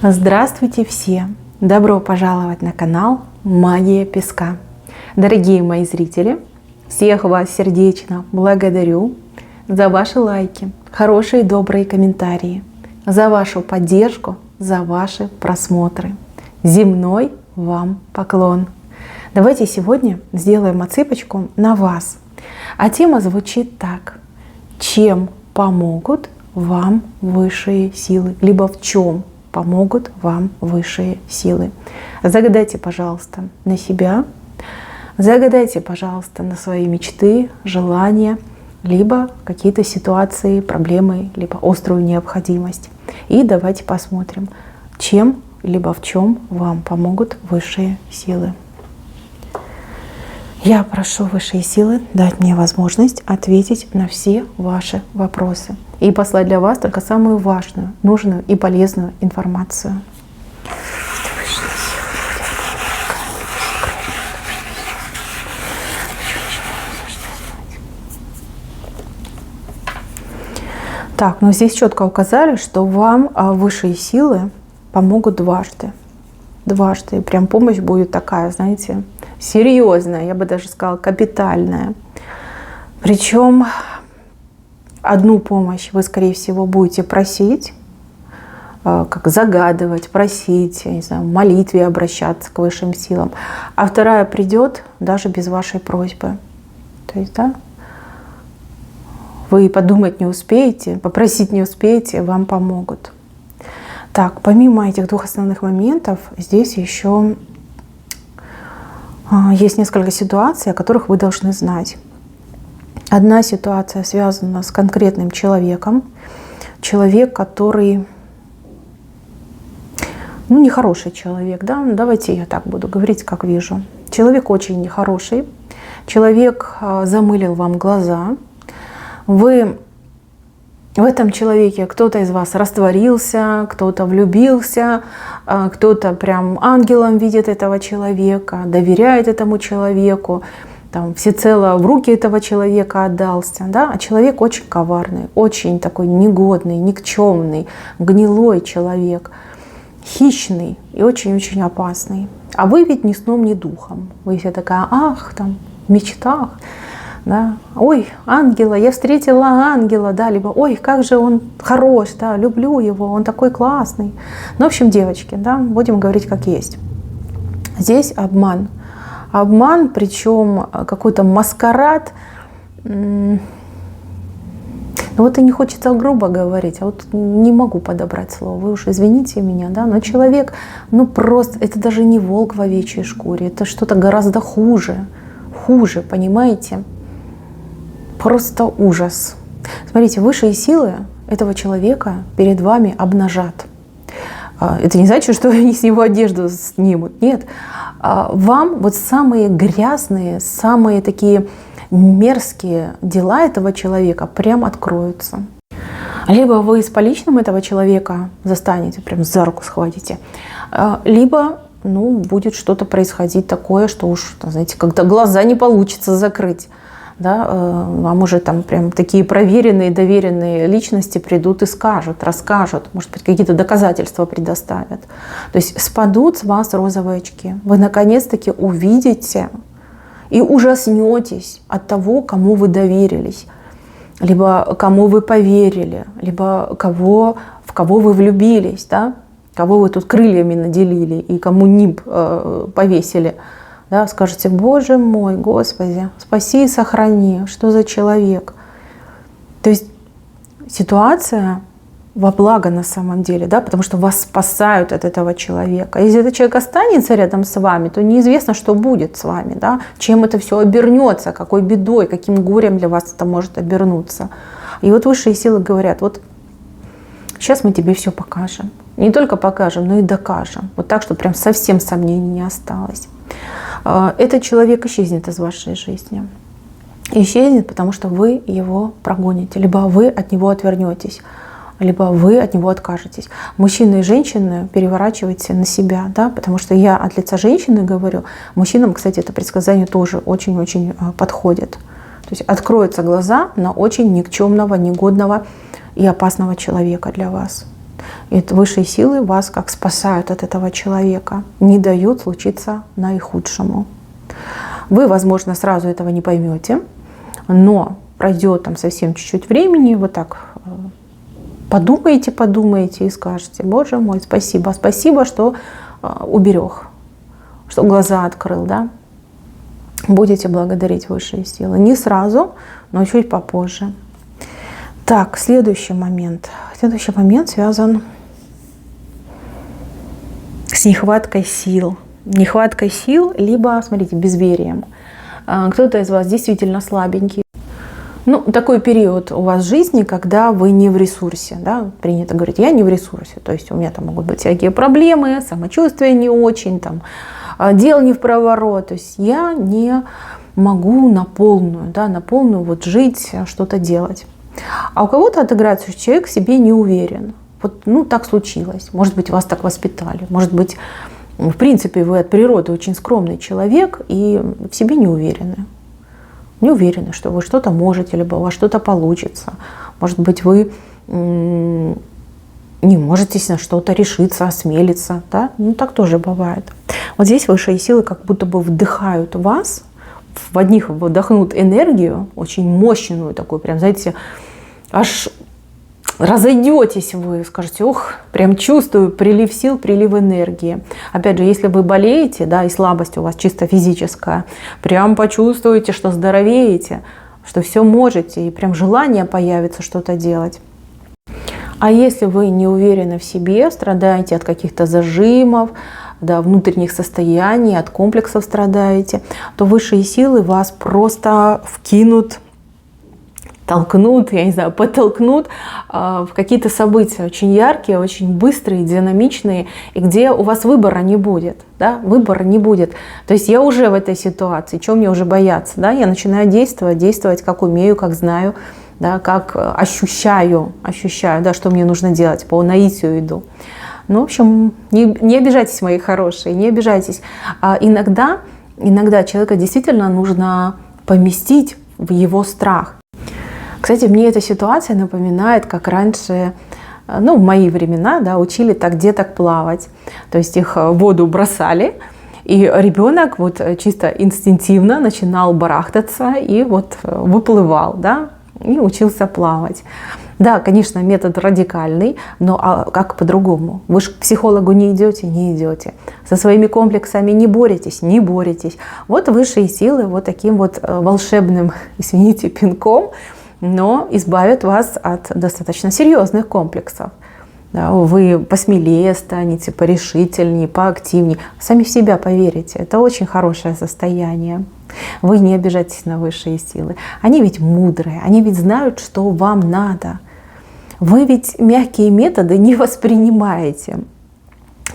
Здравствуйте все! Добро пожаловать на канал Магия Песка. Дорогие мои зрители, всех вас сердечно благодарю за ваши лайки, хорошие добрые комментарии, за вашу поддержку, за ваши просмотры. Земной вам поклон! Давайте сегодня сделаем отсыпочку на вас. А тема звучит так. Чем помогут вам высшие силы? Либо в чем помогут вам высшие силы? Загадайте, пожалуйста, на себя. Загадайте, пожалуйста, на свои мечты, желания, либо какие-то ситуации, проблемы, либо острую необходимость. И давайте посмотрим, чем, либо в чем вам помогут высшие силы. Я прошу высшие силы дать мне возможность ответить на все ваши вопросы и послать для вас только самую важную, нужную и полезную информацию. Так, ну здесь четко указали, что вам высшие силы помогут дважды. Дважды. Прям помощь будет такая, знаете, серьезная, я бы даже сказала, капитальная. Причем одну помощь вы, скорее всего, будете просить, как загадывать, просить, я не знаю, в молитве обращаться к высшим силам. А вторая придет даже без вашей просьбы. То есть, да, вы подумать не успеете, попросить не успеете, вам помогут. Так, помимо этих двух основных моментов, здесь еще есть несколько ситуаций, о которых вы должны знать. Одна ситуация связана с конкретным человеком. Человек, который, ну, нехороший человек, да? Давайте я так буду говорить, как вижу. Человек очень нехороший. Человек замылил вам глаза. Вы в этом человеке, кто-то из вас растворился, кто-то влюбился, кто-то прям ангелом видит этого человека, доверяет этому человеку, там, всецело в руки этого человека отдался. Да? А человек очень коварный, очень такой негодный, никчемный, гнилой человек, хищный и очень-очень опасный. А вы ведь ни сном, ни духом. Вы все такая, ах, там, в мечтах. Да. Ой, ангела, я встретила ангела, да, либо ой, как же он хорош, да, люблю его, он такой классный. Ну, в общем, девочки, да, будем говорить как есть. Здесь обман. Обман, причем какой-то маскарад. Ну вот и не хочется грубо говорить, а вот не могу подобрать слово, вы уж извините меня, да, но человек, ну просто, это даже не волк в овечьей шкуре, это что-то гораздо хуже, понимаете? Просто ужас. Смотрите, высшие силы этого человека перед вами обнажат. Это не значит, что они с него одежду снимут. Нет. Вам вот самые грязные, самые такие мерзкие дела этого человека прям откроются. Либо вы с поличным этого человека застанете, прям за руку схватите, либо ну, будет что-то происходить такое, что уж, знаете, когда глаза не получится закрыть. Да, вам уже там прям такие проверенные, доверенные личности придут и скажут, расскажут, может быть, какие-то доказательства предоставят. То есть спадут с вас розовые очки. Вы наконец-таки увидите и ужаснетесь от того, кому вы доверились, либо кому вы поверили, либо в кого вы влюбились, да? Кого вы тут крыльями наделили и кому нимб повесили. Да, скажете, Боже мой, Господи, спаси и сохрани, что за человек. То есть ситуация во благо на самом деле, да, потому что вас спасают от этого человека. Если этот человек останется рядом с вами, то неизвестно, что будет с вами, да, чем это все обернется, какой бедой, каким горем для вас это может обернуться. И вот высшие силы говорят, вот сейчас мы тебе все покажем. Не только покажем, но и докажем. Вот так, чтобы прям совсем сомнений не осталось. Этот человек исчезнет из вашей жизни. Исчезнет, потому что вы его прогоните. Либо вы от него отвернетесь, либо вы от него откажетесь. Мужчины и женщины переворачивайте на себя, да, потому что я от лица женщины говорю. Мужчинам, кстати, это предсказание тоже очень-очень подходит. То есть откроются глаза на очень никчемного, негодного и опасного человека для вас. И высшие силы вас как спасают от этого человека, не дают случиться наихудшему. Вы, возможно, сразу этого не поймете, но пройдет там совсем чуть-чуть времени, вы так подумаете и скажете: Боже мой, спасибо, спасибо, что уберег, что глаза открыл, да? Будете благодарить высшие силы. Не сразу, но чуть попозже. Так, следующий момент. Следующий момент связан с нехваткой сил. Нехваткой сил, либо, смотрите, безверием. Кто-то из вас действительно слабенький. Ну, такой период у вас в жизни, когда вы не в ресурсе, да, принято говорить: я не в ресурсе, то есть у меня там могут быть всякие проблемы, самочувствие не очень, там, дел не в проворот, то есть я не могу на полную вот жить, что-то делать. А у кого-то отыграется, что человек в себе не уверен. Вот, ну, так случилось. Может быть, вас так воспитали, может быть, в принципе, вы от природы очень скромный человек и в себе не уверены. Не уверены, что вы что-то можете, либо у вас что-то получится. Может быть, вы не можете на что-то решиться, осмелиться. Да? Ну, так тоже бывает. Вот здесь высшие силы как будто бы вдыхают вас, в одних вдохнут энергию, очень мощную такую, прям, знаете, аж разойдетесь вы, скажете: ох, прям чувствую прилив сил, прилив энергии. Опять же, если вы болеете, да, и слабость у вас чисто физическая, прям почувствуете, что здоровеете, что все можете, и прям желание появится что-то делать. А если вы не уверены в себе, страдаете от каких-то зажимов, да, внутренних состояний, от комплексов страдаете, то высшие силы вас просто вкинут, толкнут, я не знаю, подтолкнут в какие-то события очень яркие, очень быстрые, динамичные, и где у вас выбора не будет, да, выбора не будет. То есть я уже в этой ситуации, чего мне уже бояться, да, я начинаю действовать как умею, как знаю, да, как ощущаю, да, что мне нужно делать, по наитию иду. Ну, в общем, не обижайтесь, мои хорошие, не обижайтесь. Иногда человека действительно нужно поместить в его страх. Кстати, мне эта ситуация напоминает, как раньше, ну, в мои времена, да, учили так деток плавать. То есть их в воду бросали, и ребенок вот чисто инстинктивно начинал барахтаться и вот выплывал, да, и учился плавать. Да, конечно, метод радикальный, но как по-другому? Вы же к психологу не идете, не идете. Со своими комплексами не боретесь, не боретесь. Вот высшие силы вот таким вот волшебным, извините, пинком, но избавят вас от достаточно серьезных комплексов. Да, вы посмелее станете, порешительнее, поактивнее. Сами в себя поверите. Это очень хорошее состояние. Вы не обижайтесь на высшие силы. Они ведь мудрые, они ведь знают, что вам надо. Вы ведь мягкие методы не воспринимаете.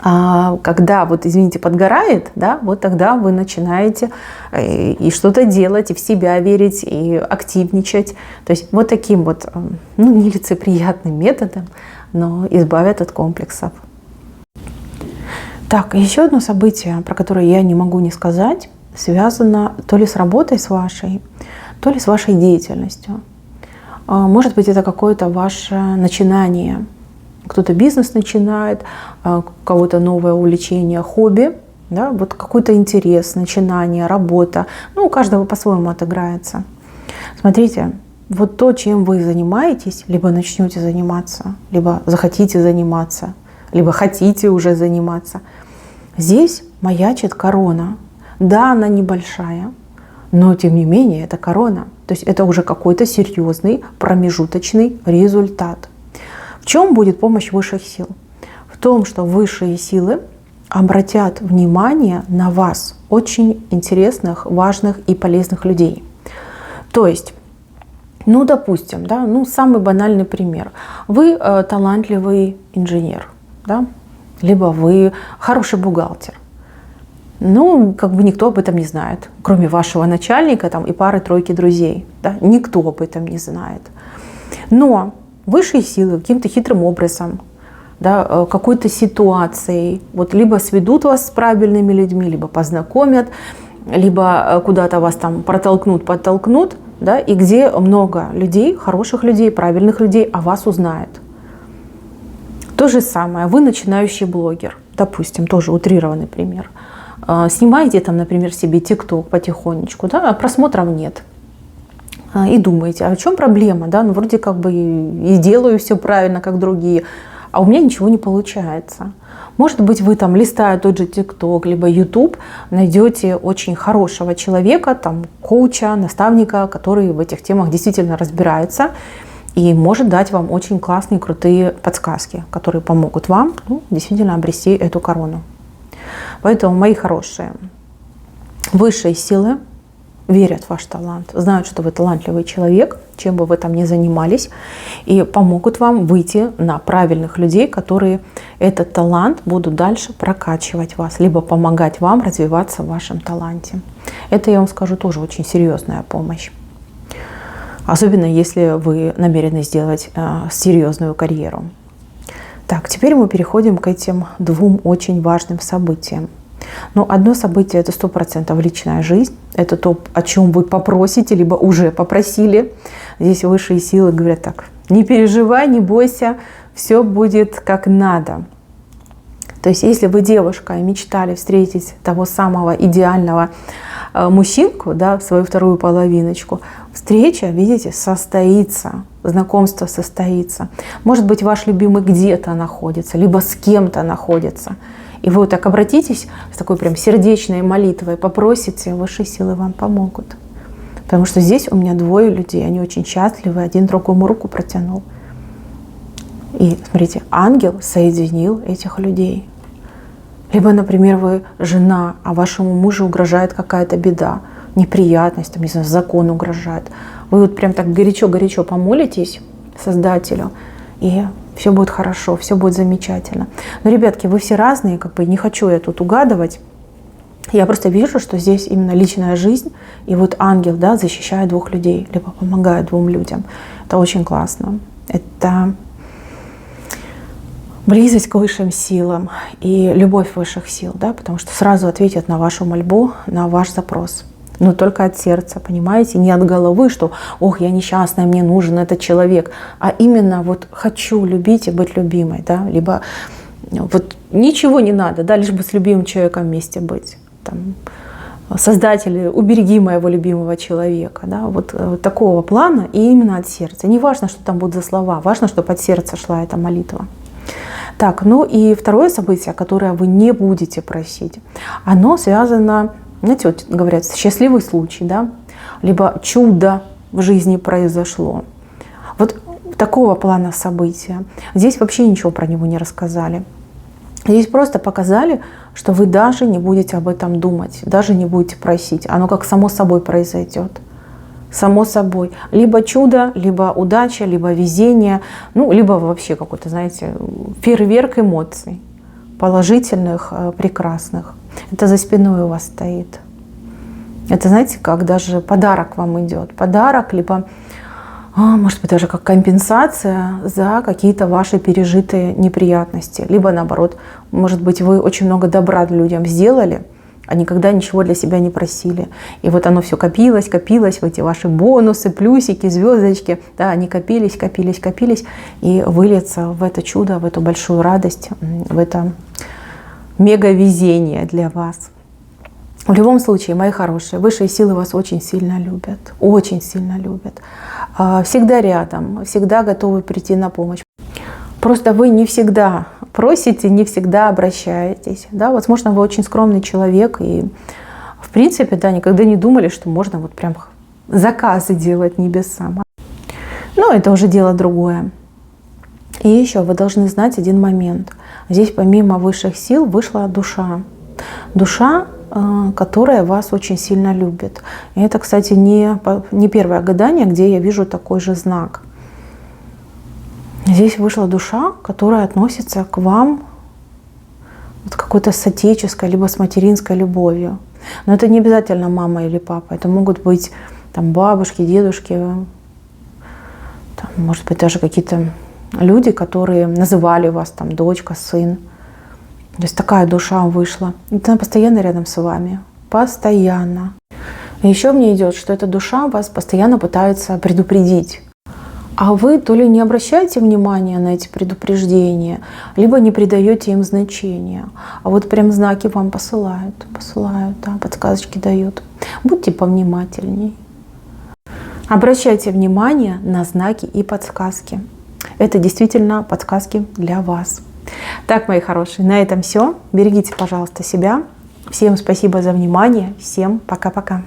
А когда, вот, извините, подгорает, да, вот тогда вы начинаете и что-то делать, и в себя верить, и активничать. То есть вот таким вот, ну, нелицеприятным методом, но избавят от комплексов. Так, еще одно событие, про которое я не могу не сказать, связано то ли с работой с вашей, то ли с вашей деятельностью. Может быть, это какое-то ваше начинание. Кто-то бизнес начинает, у кого-то новое увлечение, хобби, да, вот какой-то интерес, начинание, работа. Ну, у каждого по-своему отыграется. Смотрите, вот то, чем вы занимаетесь, либо начнете заниматься, либо захотите заниматься, либо хотите уже заниматься, здесь маячит корона. Да, она небольшая, но тем не менее это корона. То есть это уже какой-то серьезный промежуточный результат. В чем будет помощь высших сил? В том, что высшие силы обратят внимание на вас, очень интересных, важных и полезных людей. То есть, ну, допустим, да, ну, самый банальный пример. Вы талантливый инженер, да, либо вы хороший бухгалтер. Ну, как бы никто об этом не знает, кроме вашего начальника там, и пары-тройки друзей. Да? Никто об этом не знает. Но высшие силы каким-то хитрым образом, да, какой-то ситуацией, вот либо сведут вас с правильными людьми, либо познакомят, либо куда-то вас там протолкнут, подтолкнут, да, и где много людей, хороших людей, правильных людей о вас узнают. То же самое, вы начинающий блогер, допустим, тоже утрированный пример. Снимаете там, например, себе ТикТок потихонечку, да, а просмотров нет. И думаете, а в чем проблема? Да? Ну, вроде как бы и делаю все правильно, как другие, а у меня ничего не получается. Может быть, вы там, листая тот же ТикТок, либо YouTube, найдете очень хорошего человека, там, коуча, наставника, который в этих темах действительно разбирается и может дать вам очень классные, крутые подсказки, которые помогут вам действительно обрести эту корону. Поэтому, мои хорошие, высшие силы верят в ваш талант, знают, что вы талантливый человек, чем бы вы там ни занимались, и помогут вам выйти на правильных людей, которые этот талант будут дальше прокачивать вас, либо помогать вам развиваться в вашем таланте. Это, я вам скажу, тоже очень серьезная помощь. Особенно, если вы намерены сделать серьезную карьеру. Так, теперь мы переходим к этим двум очень важным событиям. Но одно событие – это 100% личная жизнь. Это то, о чем вы попросите, либо уже попросили. Здесь высшие силы говорят так: не переживай, не бойся, все будет как надо. То есть, если вы девушка и мечтали встретить того самого идеального мужчинку, да, свою вторую половиночку, встреча, видите, состоится, знакомство состоится. Может быть, ваш любимый где-то находится, либо с кем-то находится. И вы вот так обратитесь с такой прям сердечной молитвой, попросите, высшие силы вам помогут. Потому что здесь у меня двое людей, они очень счастливы, один другому руку протянул. И смотрите, ангел соединил этих людей. Либо, например, вы жена, а вашему мужу угрожает какая-то беда, неприятность, там, не знаю, закон угрожает. Вы вот прям так горячо-горячо помолитесь Создателю, и все будет хорошо, все будет замечательно. Но, ребятки, вы все разные, как бы не хочу я тут угадывать. Я просто вижу, что здесь именно личная жизнь, и вот ангел, да, защищает двух людей, либо помогает двум людям. Это очень классно. Это близость к высшим силам и любовь высших сил, да, потому что сразу ответят на вашу мольбу, на ваш запрос. Но только от сердца, понимаете, не от головы, что «ох, я несчастная, мне нужен этот человек», а именно вот хочу любить и быть любимой, да, либо вот ничего не надо, да, лишь бы с любимым человеком вместе быть. Там, Создатель, убереги моего любимого человека, да, вот такого плана и именно от сердца. Не важно, что там будут за слова, важно, чтобы от сердца шла эта молитва. Так, ну и второе событие, которое вы не будете просить, оно связано, знаете, вот говорят, счастливый случай, да, либо чудо в жизни произошло. Вот такого плана события. Здесь вообще ничего про него не рассказали. Здесь просто показали, что вы даже не будете об этом думать, даже не будете просить. Оно как само собой произойдет. Само собой. Либо чудо, либо удача, либо везение, ну, либо вообще какой-то, знаете, фейерверк эмоций, положительных, прекрасных. Это за спиной у вас стоит. Это, знаете, как даже подарок вам идет. Подарок, либо, может быть, даже как компенсация за какие-то ваши пережитые неприятности. Либо наоборот, может быть, вы очень много добра людям сделали, а никогда ничего для себя не просили. И вот оно все копилось, копилось, в эти ваши бонусы, плюсики, звездочки, да, они копились, копились, копились, и выльется в это чудо, в эту большую радость, в это мега-везение для вас. В любом случае, мои хорошие, высшие силы вас очень сильно любят, очень сильно любят. Всегда рядом, всегда готовы прийти на помощь. Просто вы не всегда просите, не всегда обращаетесь. Да? Возможно, вы очень скромный человек и, в принципе, да, никогда не думали, что можно вот прям заказы делать небесам. Но это уже дело другое. И еще вы должны знать один момент. Здесь помимо высших сил вышла душа. Душа, которая вас очень сильно любит. И это, кстати, не первое гадание, где я вижу такой же знак. Здесь вышла душа, которая относится к вам вот какой-то с отеческой, либо с материнской любовью. Но это не обязательно мама или папа. Это могут быть там, бабушки, дедушки, там, может быть, даже какие-то люди, которые называли вас там, дочка, сын. То есть такая душа вышла. Это она постоянно рядом с вами. Постоянно. И еще мне идет, что эта душа вас постоянно пытается предупредить. А вы то ли не обращаете внимания на эти предупреждения, либо не придаете им значения. А вот прям знаки вам посылают, да, подсказочки дают. Будьте повнимательней. Обращайте внимание на знаки и подсказки. Это действительно подсказки для вас. Так, мои хорошие, на этом все. Берегите, пожалуйста, себя. Всем спасибо за внимание. Всем пока-пока.